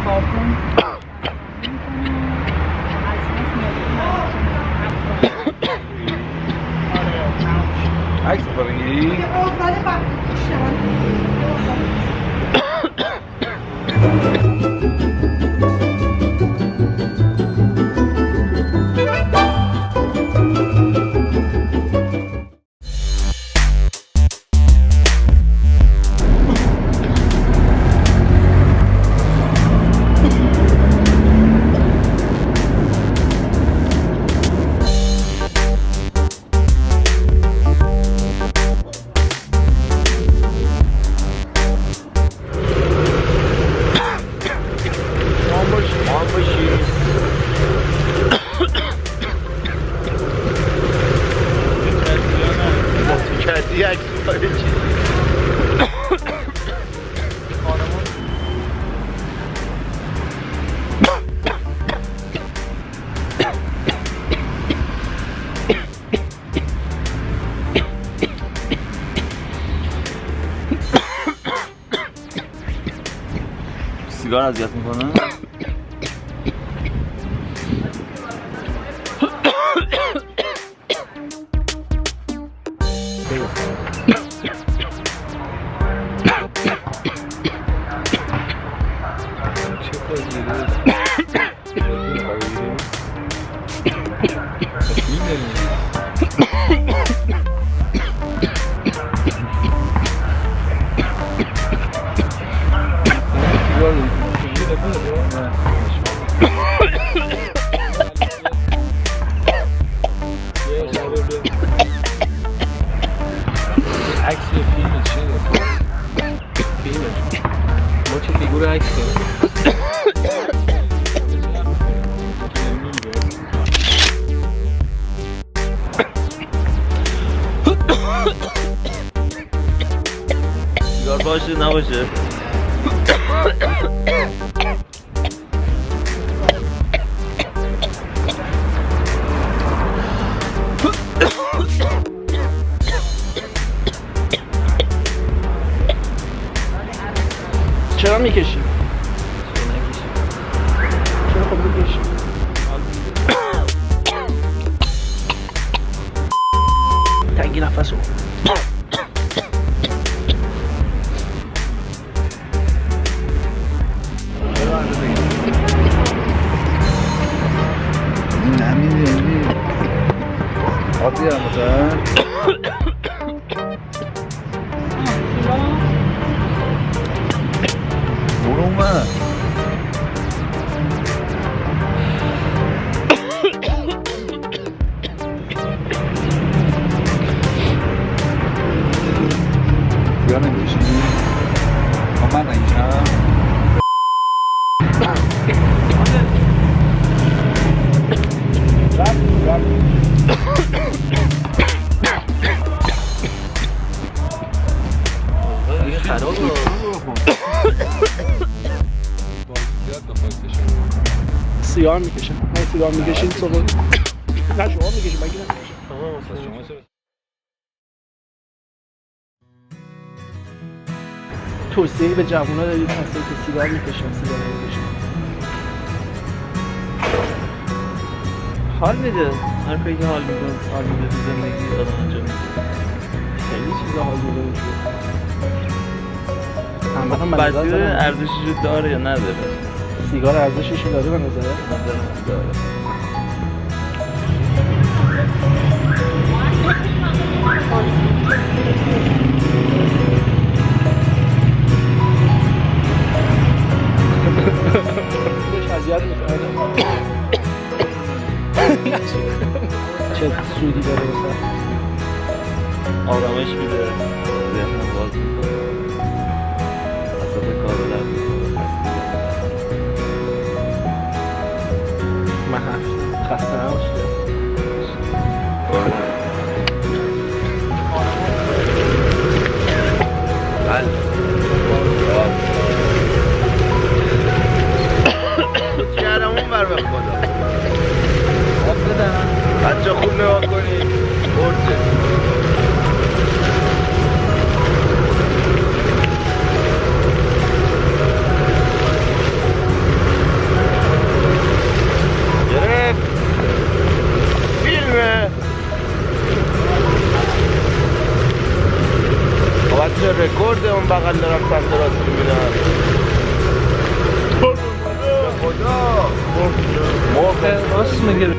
کارتون عکس بگیری؟ سیگار اذیت میکنه؟ عکس فیلم چیه؟ فیلم ما چه فیگور عکس داریم؟ سیگار باشه نباشه؟ چرا میکشی؟ چرا خب میکشی؟ تنگی نفسو نمیدونی آبی هم بزن برو اومد بیا نمیشی من نمیشم خراب سیگار میکشم نه سیگار میکشین صبح نه شما میکشین مگه نمیکشین توصیه به جوونا دارید کسایی که سیگار میکشن سیگار نمیکشن حال میده هر کاری که حال میده تو زندگی آدم انجام میده خیلی چیزا حال میده بسیار ارزشی رو داره یا نداره سیگار ارزشش داره به نظره؟ نظر من داره خودش اذیت میکنه چه سودی داره مثلا آرامش میده ذهنم باز میکنه اصلا کار رو در میکنه من خسته نباشید کردم اون بر به خدا آب بدن بچه خوب نگاه کنید برچه میگیره